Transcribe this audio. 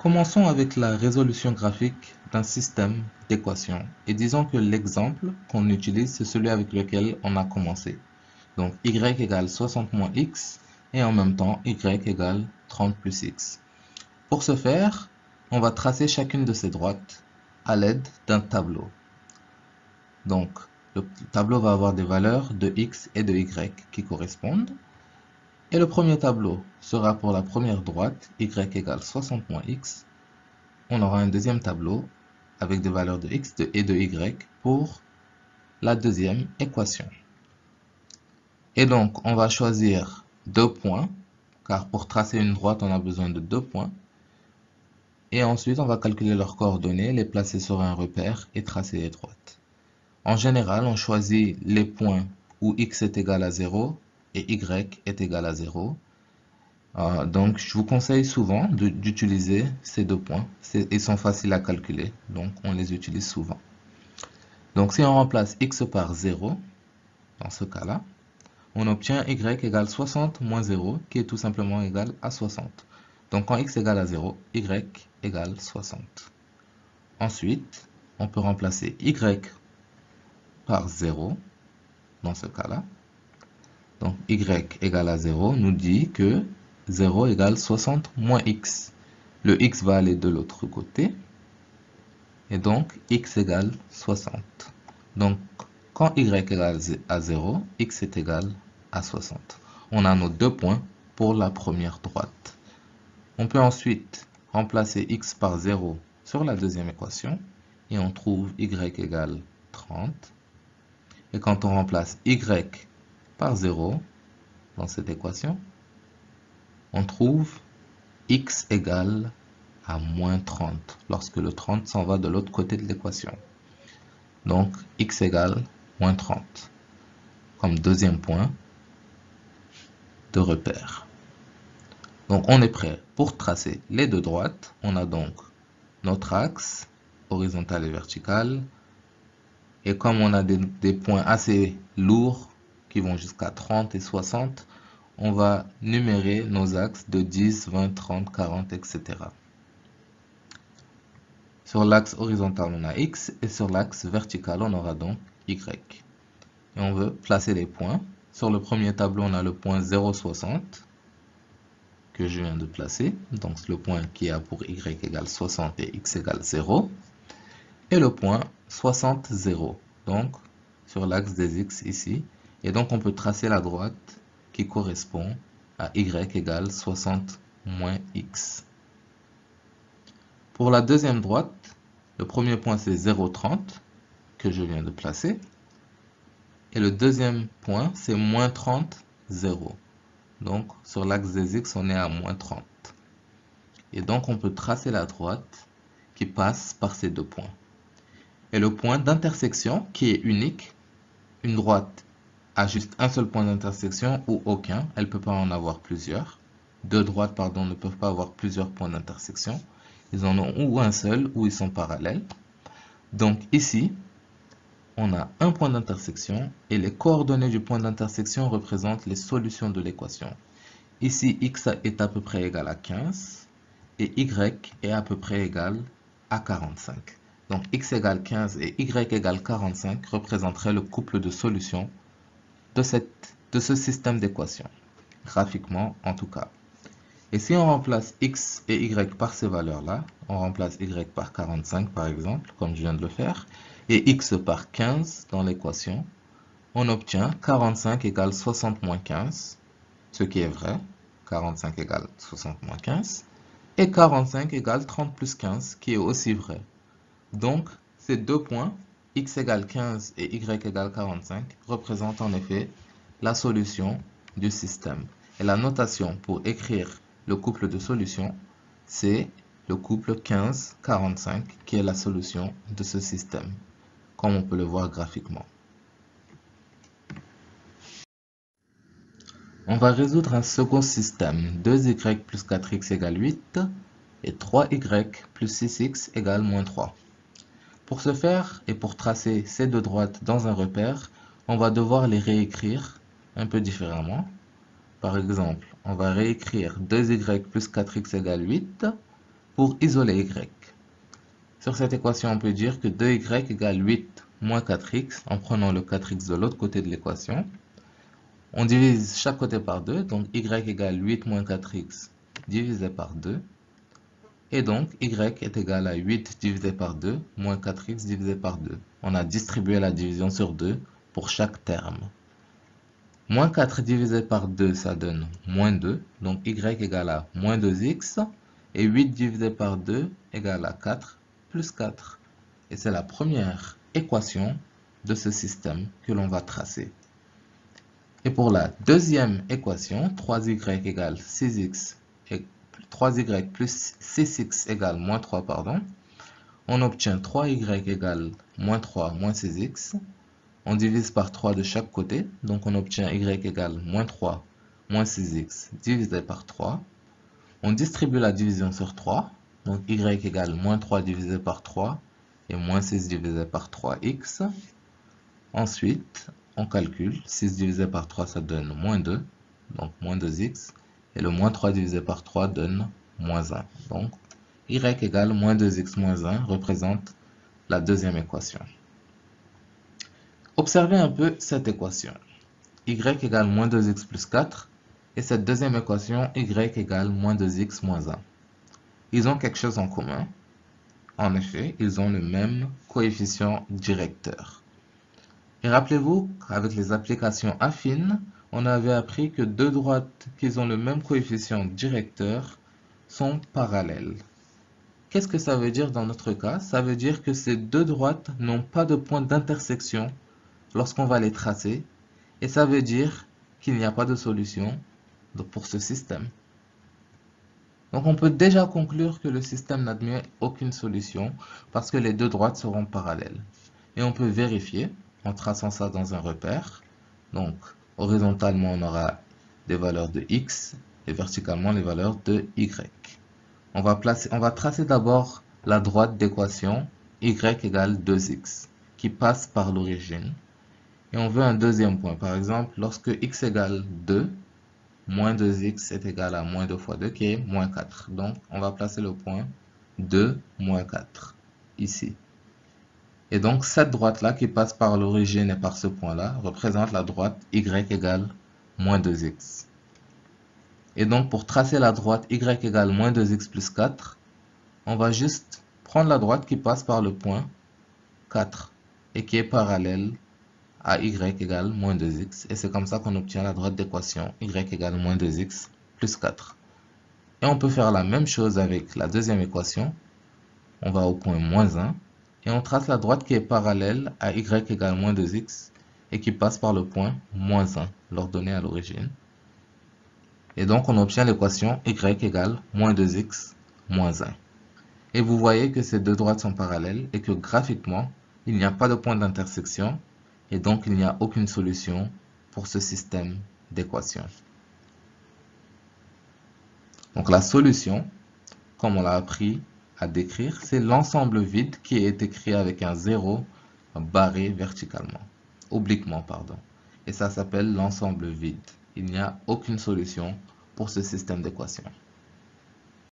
Commençons avec la résolution graphique d'un système d'équations et disons que l'exemple qu'on utilise c'est celui avec lequel on a commencé. Donc y égale 60 moins x et en même temps y égale 30 plus x. Pour ce faire, on va tracer chacune de ces droites à l'aide d'un tableau. Donc le tableau va avoir des valeurs de x et de y qui correspondent. Et le premier tableau sera pour la première droite, y égale 60 moins x. On aura un deuxième tableau avec des valeurs de x et de y pour la deuxième équation. Et donc, on va choisir deux points, car pour tracer une droite, on a besoin de deux points. Et ensuite, on va calculer leurs coordonnées, les placer sur un repère et tracer les droites. En général, on choisit les points où x est égal à 0 et y est égal à 0. Donc, je vous conseille souvent d'utiliser ces deux points. Ils sont faciles à calculer, donc on les utilise souvent. Donc, si on remplace x par 0, dans ce cas-là, on obtient y égale 60 moins 0, qui est tout simplement égal à 60. Donc, quand x égale à 0, y égale 60. Ensuite, on peut remplacer y par 0, dans ce cas-là. Donc, y égale à 0 nous dit que 0 égale 60 moins x. Le x va aller de l'autre côté. Et donc, x égale 60. Donc, quand y égale à 0, x est égal à 60. On a nos deux points pour la première droite. On peut ensuite remplacer x par 0 sur la deuxième équation. Et on trouve y égale 30. Et quand on remplace y par 0 dans cette équation, on trouve x égale à moins 30 lorsque le 30 s'en va de l'autre côté de l'équation. Donc x égale moins 30 comme deuxième point de repère. Donc on est prêt pour tracer les deux droites. On a donc notre axe horizontal et vertical. Et comme on a des points assez lourds qui vont jusqu'à 30 et 60, on va numérer nos axes de 10, 20, 30, 40, etc. Sur l'axe horizontal, on a x et sur l'axe vertical, on aura donc y. Et on veut placer les points. Sur le premier tableau, on a le point 0,60 que je viens de placer. Donc le point qui a pour y égale 60 et x égale 0. Et le point 60, 0. Donc sur l'axe des x ici. Et donc on peut tracer la droite qui correspond à y égale 60 moins x. Pour la deuxième droite, le premier point c'est 0,30 que je viens de placer. Et le deuxième point c'est moins 30, 0. Donc sur l'axe des x on est à moins 30. Et donc on peut tracer la droite qui passe par ces deux points. Et le point d'intersection qui est unique, une droite a juste un seul point d'intersection ou aucun, elle ne peut pas en avoir plusieurs. Deux droites, pardon, ne peuvent pas avoir plusieurs points d'intersection. Ils en ont ou un seul ou ils sont parallèles. Donc ici, on a un point d'intersection et les coordonnées du point d'intersection représentent les solutions de l'équation. Ici, x est à peu près égal à 15 et y est à peu près égal à 45. Donc x égale 15 et y égale 45 représenteraient le couple de solutions de ce système d'équations, graphiquement en tout cas. Et si on remplace x et y par ces valeurs-là, on remplace y par 45 par exemple, comme je viens de le faire, et x par 15 dans l'équation, on obtient 45 égale 60 moins 15, ce qui est vrai, 45 égale 60 moins 15, et 45 égale 30 plus 15, qui est aussi vrai. Donc, ces deux points, x égale 15 et y égale 45, représentent en effet la solution du système. Et la notation pour écrire le couple de solutions, c'est le couple 15-45 qui est la solution de ce système, comme on peut le voir graphiquement. On va résoudre un second système, 2y plus 4x égale 8 et 3y plus 6x égale moins 3. Pour ce faire et pour tracer ces deux droites dans un repère, on va devoir les réécrire un peu différemment. Par exemple, on va réécrire 2y plus 4x égale 8 pour isoler y. Sur cette équation, on peut dire que 2y égale 8 moins 4x en prenant le 4x de l'autre côté de l'équation. On divise chaque côté par 2, donc y égale 8 moins 4x divisé par 2. Et donc, y est égal à 8 divisé par 2 moins 4x divisé par 2. On a distribué la division sur 2 pour chaque terme. Moins 4 divisé par 2, ça donne moins 2. Donc, y égale à moins 2x. Et 8 divisé par 2 égale à 4 plus 4. Et c'est la première équation de ce système que l'on va tracer. Et pour la deuxième équation, 3y égale 6x et 3y plus 6x égale moins 3, on obtient 3y égale moins 3 moins 6x. On divise par 3 de chaque côté, donc on obtient y égale moins 3 moins 6x divisé par 3. On distribue la division sur 3, donc y égale moins 3 divisé par 3 et moins 6 divisé par 3x. Ensuite, on calcule, 6 divisé par 3 ça donne moins 2, donc moins 2x, et le moins 3 divisé par 3 donne moins 1. Donc, y égale moins 2x moins 1 représente la deuxième équation. Observez un peu cette équation. Y égale moins 2x plus 4, et cette deuxième équation, y égale moins 2x moins 1. Ils ont quelque chose en commun. En effet, ils ont le même coefficient directeur. Et rappelez-vous qu'avec les applications affines, on avait appris que deux droites qui ont le même coefficient directeur sont parallèles. Qu'est-ce que ça veut dire dans notre cas? Ça veut dire que ces deux droites n'ont pas de point d'intersection lorsqu'on va les tracer. Et ça veut dire qu'il n'y a pas de solution pour ce système. Donc on peut déjà conclure que le système n'admet aucune solution parce que les deux droites seront parallèles. Et on peut vérifier en traçant ça dans un repère. Donc, horizontalement, on aura des valeurs de x et verticalement les valeurs de y. On va tracer d'abord la droite d'équation y égale 2x qui passe par l'origine. Et on veut un deuxième point. Par exemple, lorsque x égale 2, moins 2x est égal à moins 2 fois 2 qui est moins 4. Donc, on va placer le point 2 moins 4 ici. Et donc, cette droite-là qui passe par l'origine et par ce point-là représente la droite y égale moins 2x. Et donc, pour tracer la droite y égale moins 2x plus 4, on va juste prendre la droite qui passe par le point 4 et qui est parallèle à y égale moins 2x. Et c'est comme ça qu'on obtient la droite d'équation y égale moins 2x plus 4. Et on peut faire la même chose avec la deuxième équation. On va au point moins 1. Et on trace la droite qui est parallèle à y égale moins 2x et qui passe par le point moins 1, l'ordonnée à l'origine. Et donc on obtient l'équation y égale moins 2x moins 1. Et vous voyez que ces deux droites sont parallèles et que graphiquement, il n'y a pas de point d'intersection et donc il n'y a aucune solution pour ce système d'équations. Donc la solution, comme on l'a appris à décrire, c'est l'ensemble vide qui est écrit avec un 0 barré verticalement, obliquement, pardon. Et ça s'appelle l'ensemble vide. Il n'y a aucune solution pour ce système d'équations.